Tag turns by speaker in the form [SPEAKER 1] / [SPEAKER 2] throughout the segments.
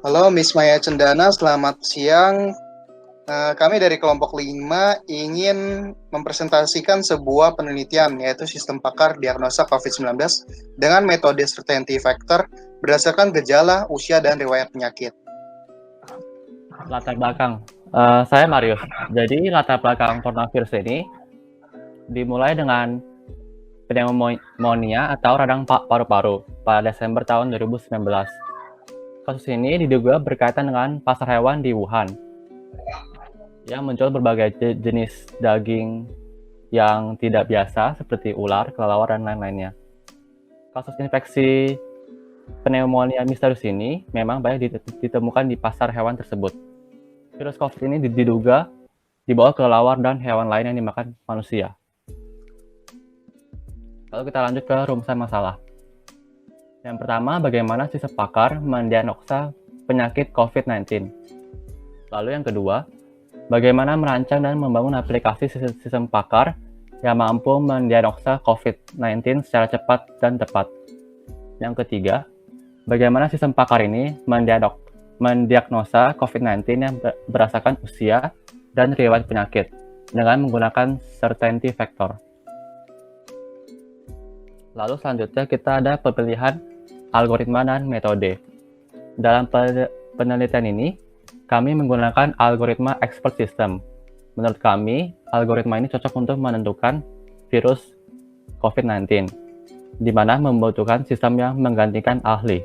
[SPEAKER 1] Halo Miss Maya Cendana, selamat siang. Kami dari kelompok 5 ingin mempresentasikan sebuah penelitian yaitu sistem pakar diagnosa COVID-19 dengan metode certainty factor berdasarkan gejala, usia, dan riwayat penyakit.
[SPEAKER 2] Latar belakang. Saya Marius. Jadi latar belakang coronavirus ini dimulai dengan pneumonia atau radang paru-paru pada Desember tahun 2019. Kasus ini diduga berkaitan dengan pasar hewan di Wuhan yang muncul berbagai jenis daging yang tidak biasa seperti ular, kelelawar, dan lain-lainnya. Kasus infeksi pneumonia misterius ini memang banyak ditemukan di pasar hewan tersebut. Virus COVID ini diduga dibawa kelelawar dan hewan lain yang dimakan manusia. Lalu kita lanjut ke rumusan masalah. Yang pertama, bagaimana sistem pakar mendiagnosa penyakit COVID-19. Lalu yang kedua, bagaimana merancang dan membangun aplikasi sistem pakar yang mampu mendiagnosa COVID-19 secara cepat dan tepat. Yang ketiga, bagaimana sistem pakar ini mendiagnosa COVID-19 yang berdasarkan usia dan riwayat penyakit dengan menggunakan certainty factor. Lalu selanjutnya kita ada pemilihan algoritma dan metode. Dalam penelitian ini, kami menggunakan algoritma expert system. Menurut kami, algoritma ini cocok untuk menentukan virus COVID-19, di mana membutuhkan sistem yang menggantikan ahli.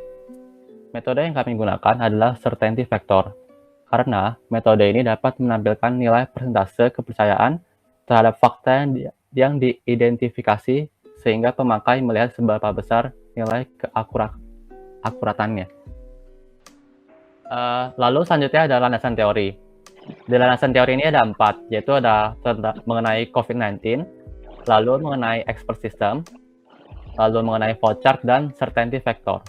[SPEAKER 2] Metode yang kami gunakan adalah certainty factor, karena metode ini dapat menampilkan nilai persentase kepercayaan terhadap fakta yang diidentifikasi sehingga pemakai melihat seberapa besar nilai keakuratannya. Lalu selanjutnya ada landasan teori. Di landasan teori ini ada 4, yaitu ada mengenai COVID-19, lalu mengenai expert system, lalu mengenai flowchart, dan certainty factor.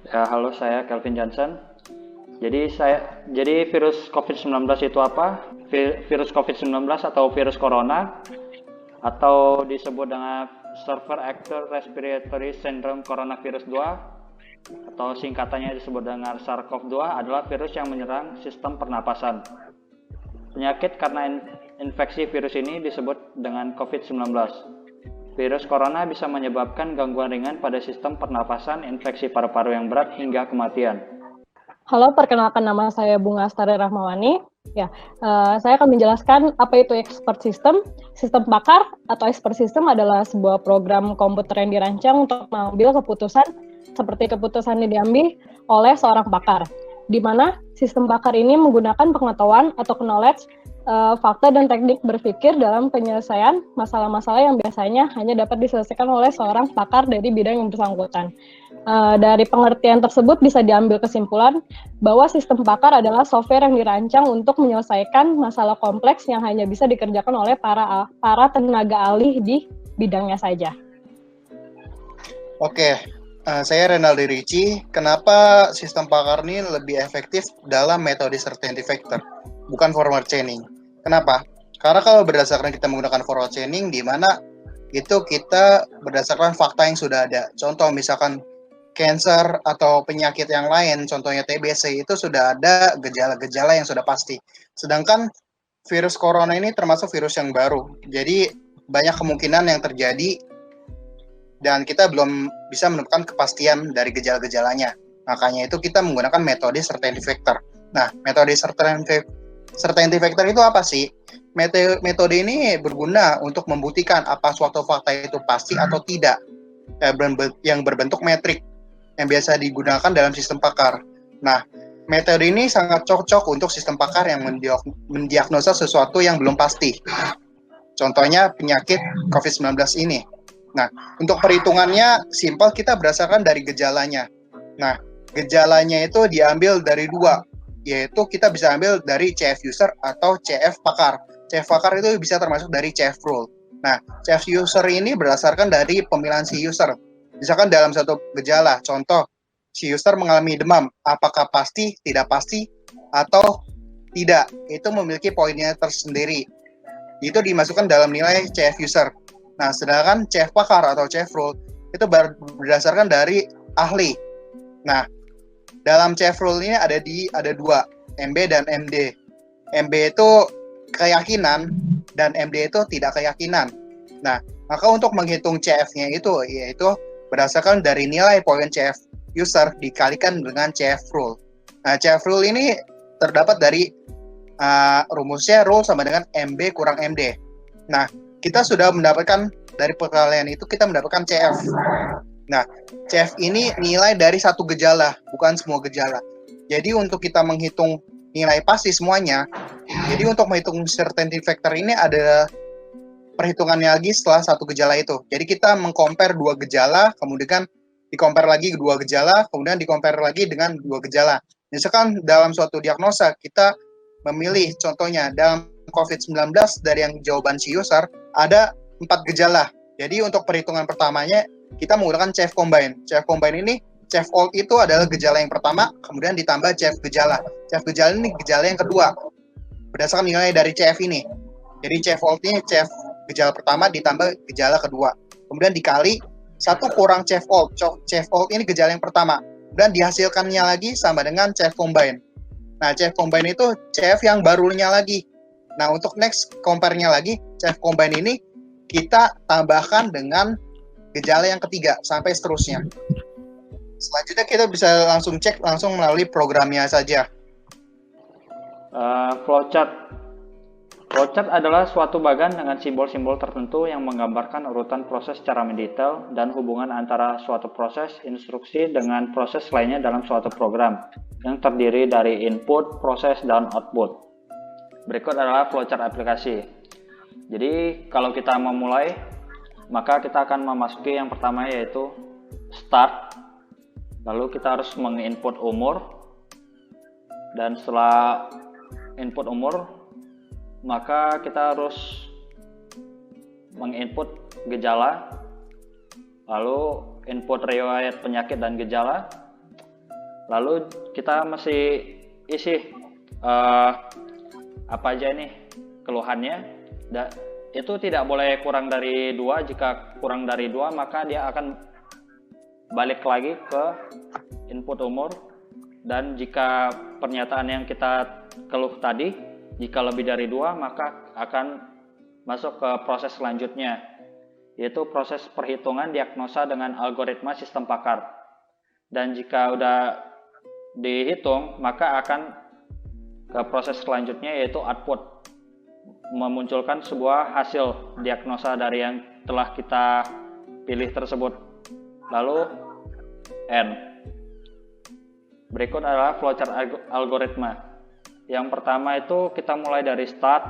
[SPEAKER 3] Ya, halo, saya Kelvin Johnson. Jadi virus COVID-19 itu apa? Virus COVID-19 atau virus corona atau disebut dengan Severe Acute Respiratory Syndrome Coronavirus 2 atau singkatannya disebut dengan SARS-CoV-2 adalah virus yang menyerang sistem pernapasan. Penyakit karena infeksi virus ini disebut dengan COVID-19. Virus corona bisa menyebabkan gangguan ringan pada sistem pernapasan, infeksi paru-paru yang berat, hingga kematian.
[SPEAKER 4] Halo, perkenalkan nama saya Bunga Astari Rahmawani. Saya akan menjelaskan apa itu expert system. Sistem pakar atau expert system adalah sebuah program komputer yang dirancang untuk mengambil keputusan seperti keputusan yang diambil oleh seorang pakar, di mana sistem pakar ini menggunakan pengetahuan atau knowledge, fakta dan teknik berpikir dalam penyelesaian masalah-masalah yang biasanya hanya dapat diselesaikan oleh seorang pakar dari bidang yang bersangkutan. Dari pengertian tersebut bisa diambil kesimpulan bahwa sistem pakar adalah software yang dirancang untuk menyelesaikan masalah kompleks yang hanya bisa dikerjakan oleh para tenaga ahli di bidangnya saja.
[SPEAKER 1] Oke, saya Renaldi Ricci. Kenapa sistem pakar ini lebih efektif dalam metode certainty factor, bukan forward chaining? Kenapa? Karena kalau berdasarkan kita menggunakan forward chaining, di mana itu kita berdasarkan fakta yang sudah ada. Contoh misalkan cancer atau penyakit yang lain, contohnya TBC, itu sudah ada gejala-gejala yang sudah pasti. Sedangkan virus corona ini termasuk virus yang baru. Jadi banyak kemungkinan yang terjadi dan kita belum bisa menemukan kepastian dari gejala-gejalanya. Makanya itu kita menggunakan metode certainty factor. Nah, metode certainty factor itu apa sih? Metode ini berguna untuk membuktikan apa suatu fakta itu pasti atau tidak, yang berbentuk metrik yang biasa digunakan dalam sistem pakar. Nah, metode ini sangat cocok untuk sistem pakar yang mendiagnosa sesuatu yang belum pasti. Contohnya penyakit COVID-19 ini. Nah, untuk perhitungannya simpel, kita berdasarkan dari gejalanya. Nah, gejalanya itu diambil dari 2, yaitu kita bisa ambil dari CF user atau CF pakar. CF pakar itu bisa termasuk dari CF rule. Nah, CF user ini berdasarkan dari pemilihan si user. Misalkan dalam satu gejala, contoh, si user mengalami demam, apakah pasti, tidak pasti, atau tidak, itu memiliki poinnya tersendiri. Itu dimasukkan dalam nilai CF user. Nah, sedangkan CF pakar atau CF rule, itu berdasarkan dari ahli. Nah, dalam CF rule ini ada dua, MB dan MD. MB itu keyakinan dan MD itu tidak keyakinan. Nah, maka untuk menghitung CF-nya itu yaitu berdasarkan dari nilai poin CF user dikalikan dengan CF rule. Nah, CF rule ini terdapat dari rumusnya rule sama dengan MB kurang MD. Nah, kita sudah mendapatkan dari perkalian itu kita mendapatkan CF. Nah, CF ini nilai dari satu gejala, bukan semua gejala. Jadi untuk kita menghitung nilai pasti semuanya, jadi untuk menghitung certainty factor ini ada perhitungannya lagi setelah satu gejala itu. Jadi kita mengcompare dua gejala, kemudian di-compare lagi dua gejala, kemudian di-compare lagi dengan dua gejala. Misalkan dalam suatu diagnosa, kita memilih contohnya dalam COVID-19 dari yang jawaban si user, ada 4 gejala. Jadi untuk perhitungan pertamanya, kita menggunakan CF combine. CF combine ini, CF old itu adalah gejala yang pertama, kemudian ditambah CF gejala. CF gejala ini gejala yang kedua, berdasarkan nilai dari CF ini. Jadi CF old ini CF gejala pertama ditambah gejala kedua. Kemudian dikali 1 kurang CF old. CF old ini gejala yang pertama. Dan dihasilkannya lagi sama dengan CF combine. Nah, CF combine itu CF yang barunya lagi. Nah, untuk next compare-nya lagi, CF combine ini kita tambahkan dengan gejala yang ketiga sampai seterusnya. Selanjutnya kita bisa langsung cek langsung melalui programnya saja.
[SPEAKER 3] Flowchart. Flowchart adalah suatu bagan dengan simbol-simbol tertentu yang menggambarkan urutan proses secara mendetail dan hubungan antara suatu proses instruksi dengan proses lainnya dalam suatu program yang terdiri dari input, proses, dan output. Berikut adalah flowchart aplikasi. Jadi kalau kita memulai, maka kita akan memasuki yang pertama yaitu start. Lalu kita harus menginput umur, dan setelah input umur, maka kita harus menginput gejala, lalu input riwayat penyakit dan gejala, lalu kita masih isi apa aja nih keluhannya. Itu tidak boleh kurang dari 2. Jika kurang dari 2, maka dia akan balik lagi ke input umur. Dan jika pernyataan yang kita keluh tadi, jika lebih dari 2, maka akan masuk ke proses selanjutnya, yaitu proses perhitungan diagnosa dengan algoritma sistem pakar. Dan jika udah dihitung, maka akan ke proses selanjutnya yaitu output, memunculkan sebuah hasil diagnosa dari yang telah kita pilih tersebut. Lalu N. Berikut adalah flowchart algoritma. Yang pertama itu kita mulai dari start,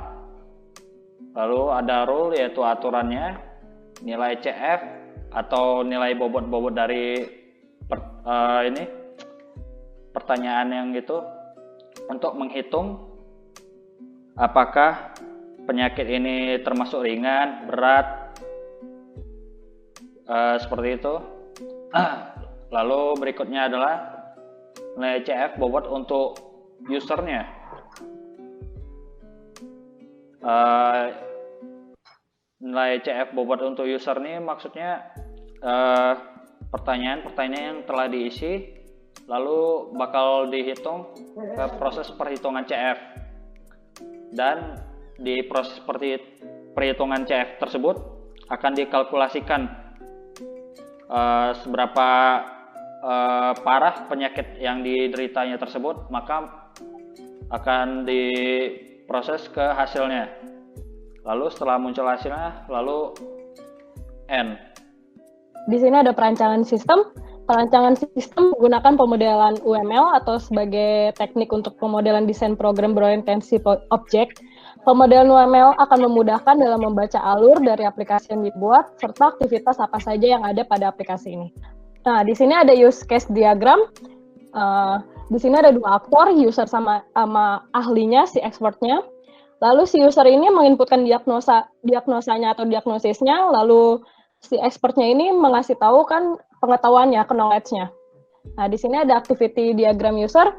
[SPEAKER 3] lalu ada rule yaitu aturannya, nilai CF atau nilai bobot-bobot dari pertanyaan yang itu untuk menghitung apakah penyakit ini termasuk ringan, berat, seperti itu. Lalu berikutnya adalah nilai CF bobot untuk usernya. Nilai CF bobot untuk user ini maksudnya pertanyaan-pertanyaan yang telah diisi lalu bakal dihitung ke proses perhitungan CF, dan di proses perhitungan CF tersebut akan dikalkulasikan seberapa parah penyakit yang dideritanya tersebut, maka akan diproses ke hasilnya. Lalu setelah muncul hasilnya, lalu N.
[SPEAKER 4] Di sini ada perancangan sistem. Perancangan sistem menggunakan pemodelan UML atau sebagai teknik untuk pemodelan desain program berorientasi objek. Pemodelan UML akan memudahkan dalam membaca alur dari aplikasi yang dibuat serta aktivitas apa saja yang ada pada aplikasi ini. Nah, di sini ada use case diagram. Di sini ada 2 aktor, user sama ahlinya, si expertnya. Lalu si user ini menginputkan diagnosanya atau diagnosisnya, lalu si expertnya ini mengasih tahu kan pengetahuannya, knowledge-nya. Nah, di sini ada activity diagram user.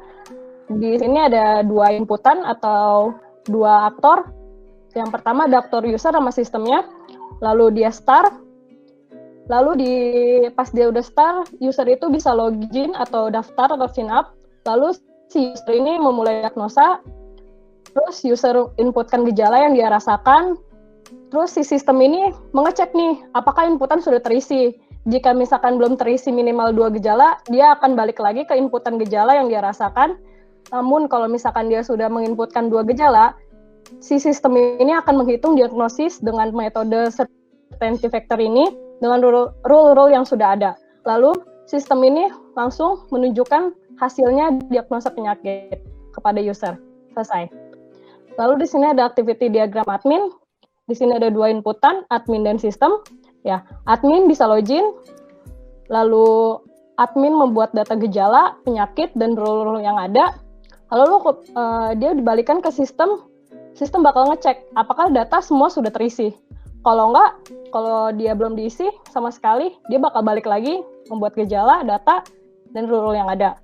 [SPEAKER 4] Di sini ada 2 inputan atau 2 aktor. Yang pertama ada aktor user sama sistemnya. Lalu dia start. Lalu pas dia udah start, user itu bisa login atau daftar atau sign up. Lalu si user ini memulai diagnosa. Terus user inputkan gejala yang dia rasakan. Terus si sistem ini mengecek nih, apakah inputan sudah terisi. Jika misalkan belum terisi minimal 2 gejala, dia akan balik lagi ke inputan gejala yang dia rasakan. Namun kalau misalkan dia sudah menginputkan 2 gejala, si sistem ini akan menghitung diagnosis dengan metode certainty factor ini dengan rule-rule yang sudah ada. Lalu sistem ini langsung menunjukkan hasilnya diagnosa penyakit kepada user. Selesai. Lalu di sini ada activity diagram admin. Di sini ada 2 inputan, admin dan sistem. Ya, admin bisa login, lalu admin membuat data gejala, penyakit, dan rule-rule yang ada. Lalu dia dibalikan ke sistem bakal ngecek apakah data semua sudah terisi. Kalau enggak, kalau dia belum diisi sama sekali, dia bakal balik lagi membuat gejala, data, dan rule-rule yang ada.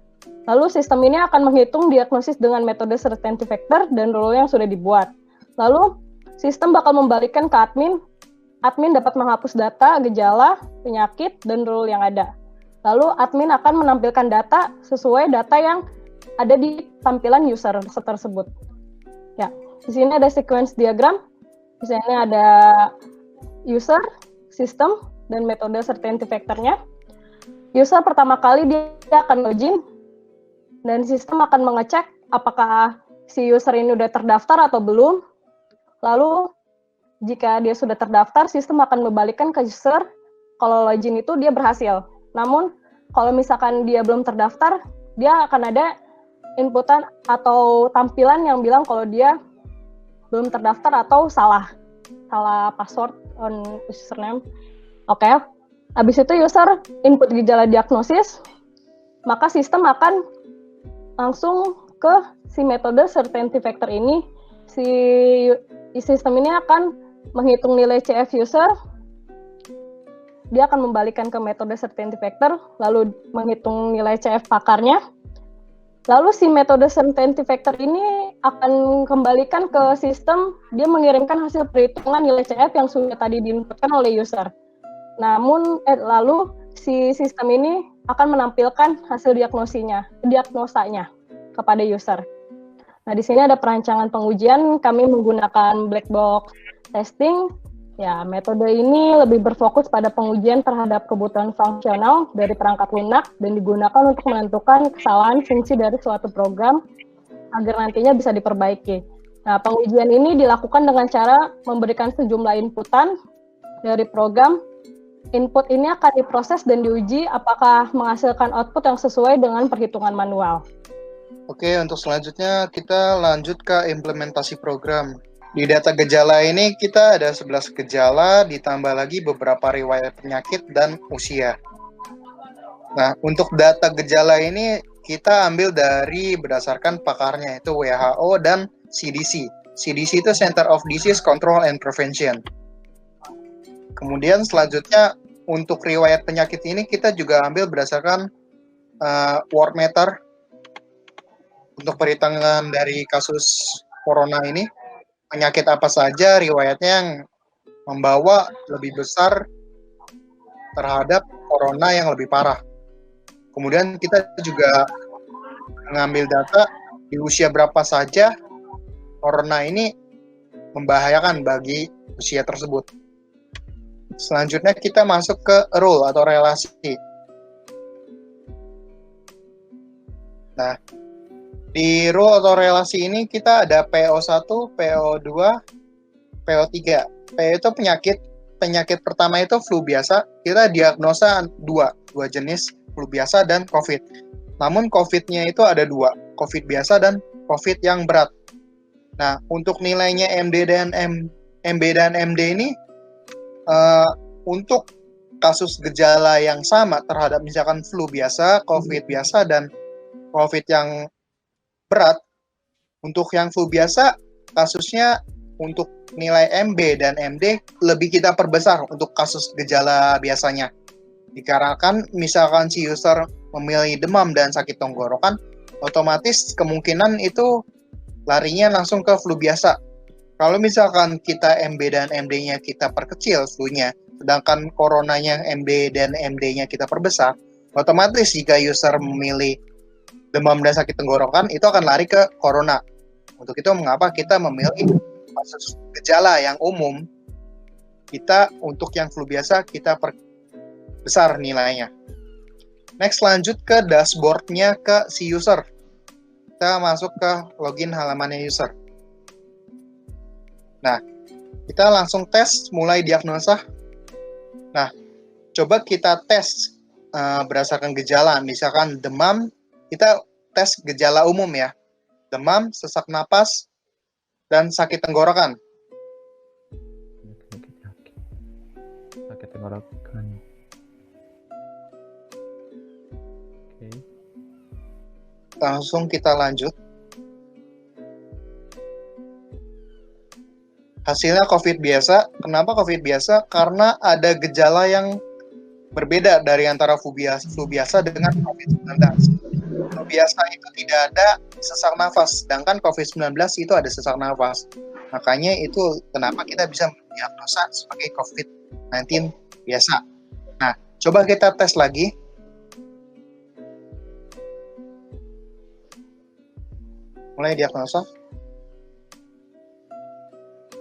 [SPEAKER 4] Lalu sistem ini akan menghitung diagnosis dengan metode certainty factor dan rule yang sudah dibuat. Lalu sistem bakal membalikkan ke admin. Admin dapat menghapus data, gejala, penyakit, dan rule yang ada. Lalu admin akan menampilkan data sesuai data yang ada di tampilan user tersebut. Ya, di sini ada sequence diagram. Di sini ada user, sistem, dan metode certainty factor-nya. User pertama kali dia akan login, dan sistem akan mengecek apakah si user ini udah terdaftar atau belum. Lalu jika dia sudah terdaftar, sistem akan membalikkan ke user kalau login itu dia berhasil. Namun, kalau misalkan dia belum terdaftar, dia akan ada inputan atau tampilan yang bilang kalau dia belum terdaftar atau salah password on username. Oke. Habis itu user input gejala diagnosis, maka sistem akan langsung ke si metode certainty factor ini. Si sistem ini akan menghitung nilai CF user, dia akan membalikkan ke metode certainty factor, lalu menghitung nilai CF pakarnya. Lalu si metode certainty factor ini akan kembalikan ke sistem, dia mengirimkan hasil perhitungan nilai CF yang sudah tadi diinputkan oleh user. Namun, lalu si sistem ini akan menampilkan hasil diagnosanya kepada user. Nah, di sini ada perancangan pengujian, kami menggunakan black box testing. Ya, metode ini lebih berfokus pada pengujian terhadap kebutuhan fungsional dari perangkat lunak dan digunakan untuk menentukan kesalahan fungsi dari suatu program agar nantinya bisa diperbaiki. Nah, pengujian ini dilakukan dengan cara memberikan sejumlah inputan dari program. Input ini akan diproses dan diuji apakah menghasilkan output yang sesuai dengan perhitungan manual.
[SPEAKER 1] Oke, untuk selanjutnya kita lanjut ke implementasi program. Di data gejala ini kita ada 11 gejala, ditambah lagi beberapa riwayat penyakit dan usia. Nah, untuk data gejala ini kita ambil berdasarkan pakarnya, itu WHO dan CDC. CDC itu Center of Disease Control and Prevention. Kemudian selanjutnya untuk riwayat penyakit ini kita juga ambil berdasarkan Worldmeter. Untuk perhitungan dari kasus corona ini, penyakit apa saja riwayatnya yang membawa lebih besar terhadap corona yang lebih parah. Kemudian kita juga mengambil data di usia berapa saja corona ini membahayakan bagi usia tersebut. Selanjutnya kita masuk ke rule atau relasi. Nah, di rule atau relasi ini kita ada PO1, PO2, PO3. PO itu penyakit pertama itu flu biasa. Kita diagnosa dua jenis, flu biasa dan COVID. Namun COVID-nya itu ada 2, COVID biasa dan COVID yang berat. Nah, untuk nilainya MB dan MD ini untuk kasus gejala yang sama terhadap misalkan flu biasa, COVID biasa, dan COVID yang berat, untuk yang flu biasa kasusnya untuk nilai MB dan MD lebih kita perbesar untuk kasus gejala biasanya. Dikarenakan misalkan si user memilih demam dan sakit tenggorokan, otomatis kemungkinan itu larinya langsung ke flu biasa. Kalau misalkan kita MB dan MD-nya kita perkecil flu-nya, sedangkan coronanya MD dan MD-nya kita perbesar, otomatis jika user memilih demam dan sakit tenggorokan, itu akan lari ke corona. Untuk itu mengapa kita memilih kasus gejala yang umum, kita untuk yang flu biasa kita perbesar nilainya. Next, lanjut ke dashboard-nya ke si user. Kita masuk ke login halamannya user. Nah, kita langsung tes mulai diagnosa. Nah, coba kita tes berdasarkan gejala. Misalkan demam, kita tes gejala umum ya. Demam, sesak napas, dan sakit tenggorokan.
[SPEAKER 2] Sakit tenggorokan. Oke.
[SPEAKER 1] Langsung kita lanjut. Hasilnya COVID biasa. Kenapa COVID biasa? Karena ada gejala yang berbeda dari antara flu biasa dengan COVID-19. Flu biasa itu tidak ada sesak nafas, sedangkan COVID-19 itu ada sesak nafas. Makanya itu kenapa kita bisa mendiagnosa sebagai COVID-19 biasa. Nah, coba kita tes lagi. Mulai diagnosa.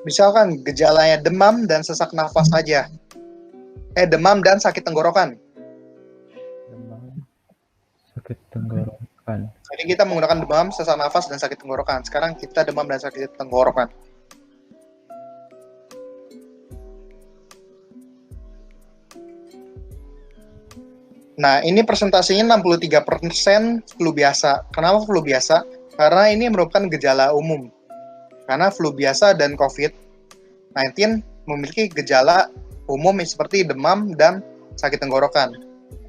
[SPEAKER 1] Misalkan gejalanya demam dan sesak nafas saja. Demam dan sakit tenggorokan.
[SPEAKER 2] Demam, sakit tenggorokan.
[SPEAKER 1] Jadi kita menggunakan demam, sesak nafas, dan sakit tenggorokan. Sekarang kita demam dan sakit tenggorokan. Nah, ini presentasinya 63% flu biasa. Kenapa flu biasa? Karena ini merupakan gejala umum. Karena flu biasa dan COVID-19 memiliki gejala umum seperti demam dan sakit tenggorokan.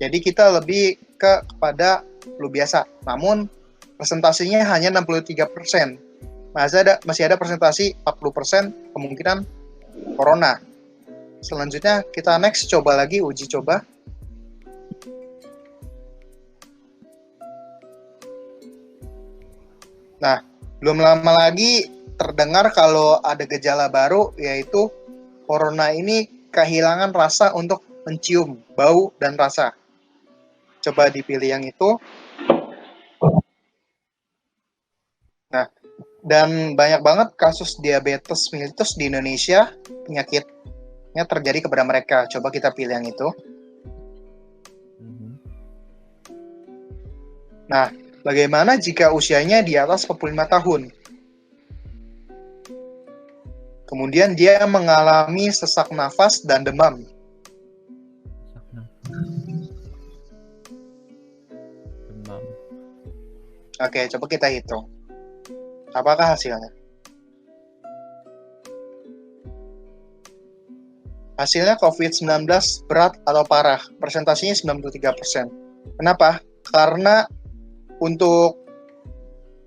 [SPEAKER 1] Jadi kita lebih kepada flu biasa. Namun presentasinya hanya 63%. Masih ada presentasi 40% kemungkinan corona. Selanjutnya kita next coba lagi uji coba. Nah, belum lama lagi terdengar kalau ada gejala baru, yaitu corona ini kehilangan rasa untuk mencium, bau, dan rasa. Coba dipilih yang itu. Nah, dan banyak banget kasus diabetes mellitus di Indonesia, penyakitnya terjadi kepada mereka. Coba kita pilih yang itu. Nah, bagaimana jika usianya di atas 45 tahun? Kemudian dia mengalami sesak nafas dan demam.
[SPEAKER 2] Demam.
[SPEAKER 1] Oke, coba kita hitung. Apakah hasilnya? Hasilnya COVID-19 berat atau parah. Presentasinya 93%. Kenapa? Karena untuk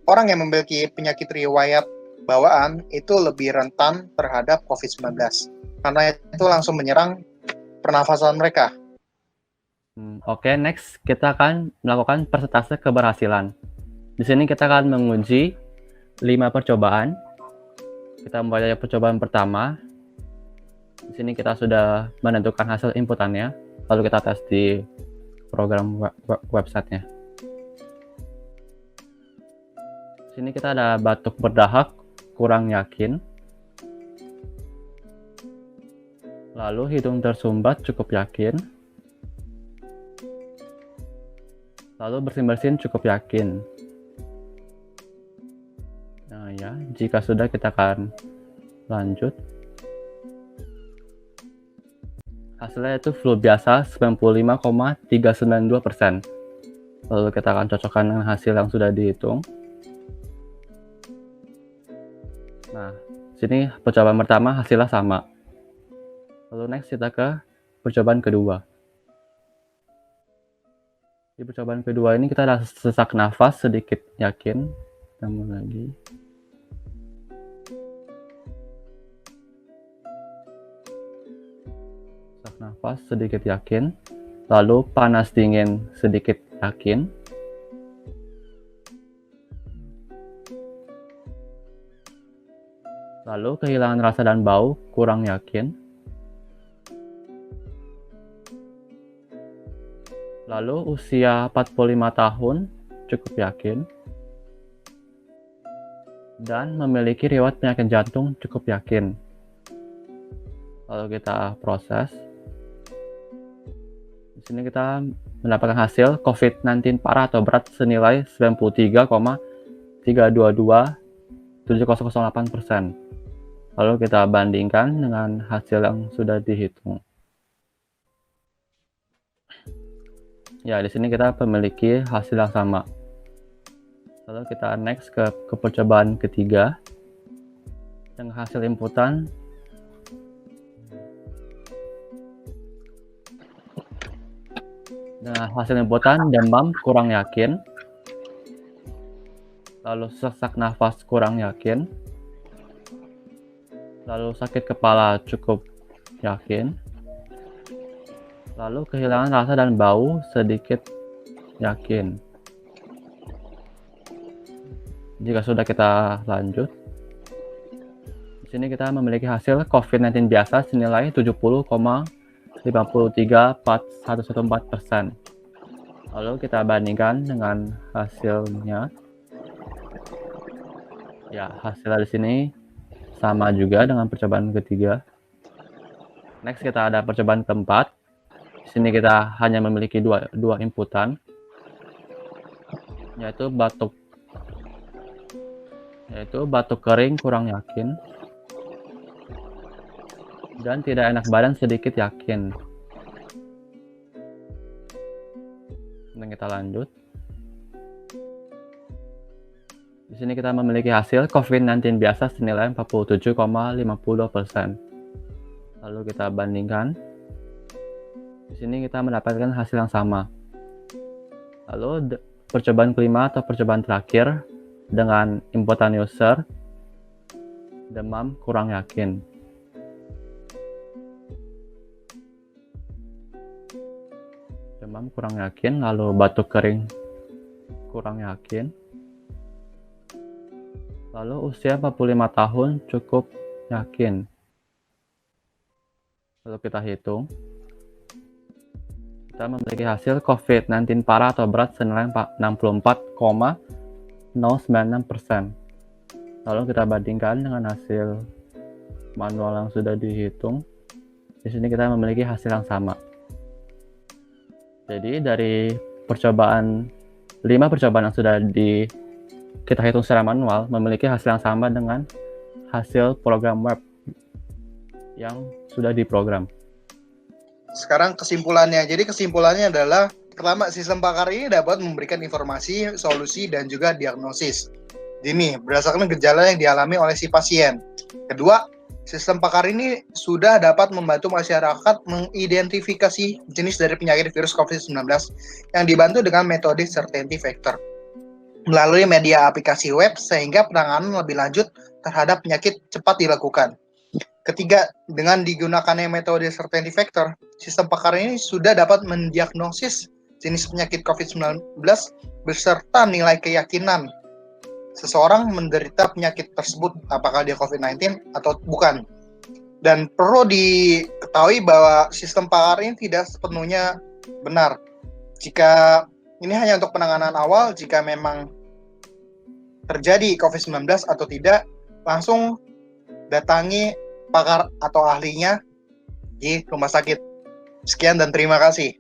[SPEAKER 1] orang yang memiliki penyakit riwayat bawaan itu lebih rentan terhadap COVID-19 karena itu langsung menyerang pernafasan mereka.
[SPEAKER 2] Oke, next kita akan melakukan persentase keberhasilan. Di sini kita akan menguji 5 percobaan. Kita mulai dari percobaan pertama. Di sini kita sudah menentukan hasil inputannya, lalu kita tes di program websitenya. Di sini kita ada batuk berdahak, kurang yakin. Lalu hidung tersumbat, cukup yakin. Lalu bersin-bersin, cukup yakin. Nah ya, jika sudah kita akan lanjut. Hasilnya itu flu biasa 95,392%. Lalu kita akan cocokkan dengan hasil yang sudah dihitung. Nah, sini percobaan pertama hasilnya sama. Lalu next kita ke percobaan kedua. Di percobaan kedua ini kita ada sesak nafas sedikit yakin. Tambah lagi. Sesak nafas sedikit yakin. Lalu panas dingin sedikit yakin. Lalu kehilangan rasa dan bau kurang yakin. Lalu usia 45 tahun, cukup yakin. Dan memiliki riwayat penyakit jantung, cukup yakin. Lalu kita proses. Di sini kita mendapatkan hasil COVID-19 parah atau berat senilai 93,322,7008%. Lalu kita bandingkan dengan hasil yang sudah dihitung. Ya, di sini kita memiliki hasil yang sama. Lalu kita next ke percobaan ketiga. Dengan hasil inputan demam kurang yakin. Lalu sesak nafas kurang yakin. Lalu sakit kepala cukup yakin. Lalu kehilangan rasa dan bau sedikit yakin. Jika sudah, kita lanjut. Di sini kita memiliki hasil COVID-19 biasa senilai 70,534114%. Lalu kita bandingkan dengan hasilnya. Ya, hasilnya di sini sama juga dengan percobaan ketiga. Next kita ada percobaan keempat. Di sini kita hanya memiliki dua inputan, yaitu batuk kering kurang yakin dan tidak enak badan sedikit yakin. Dan kita lanjut. Di sini kita memiliki hasil COVID-19 biasa senilai 47,52%. Lalu kita bandingkan. Di sini kita mendapatkan hasil yang sama. Lalu percobaan kelima atau percobaan terakhir dengan inputan user, demam kurang yakin. Lalu batuk kering kurang yakin. Lalu usia 45 tahun cukup yakin. Lalu kita hitung. Kita memiliki hasil COVID-19 parah atau berat senilai 64,096%. Lalu kita bandingkan dengan hasil manual yang sudah dihitung. Di sini kita memiliki hasil yang sama. Jadi dari 5 percobaan yang sudah kita hitung secara manual memiliki hasil yang sama dengan hasil program web yang sudah diprogram.
[SPEAKER 1] Sekarang kesimpulannya. Jadi kesimpulannya adalah, pertama, sistem pakar ini dapat memberikan informasi, solusi, dan juga diagnosis dini berdasarkan gejala yang dialami oleh si pasien. Kedua, sistem pakar ini sudah dapat membantu masyarakat mengidentifikasi jenis dari penyakit virus COVID-19 yang dibantu dengan metode certainty factor melalui media aplikasi web, sehingga penanganan lebih lanjut terhadap penyakit cepat dilakukan. Ketiga, dengan digunakannya metode certainty factor, sistem pakar ini sudah dapat mendiagnosis jenis penyakit COVID-19 beserta nilai keyakinan seseorang menderita penyakit tersebut, apakah dia COVID-19 atau bukan. Dan perlu diketahui bahwa sistem pakar ini tidak sepenuhnya benar. Jika ini hanya untuk penanganan awal, jika memang terjadi COVID-19 atau tidak, langsung datangi pakar atau ahlinya di rumah sakit. Sekian dan terima kasih.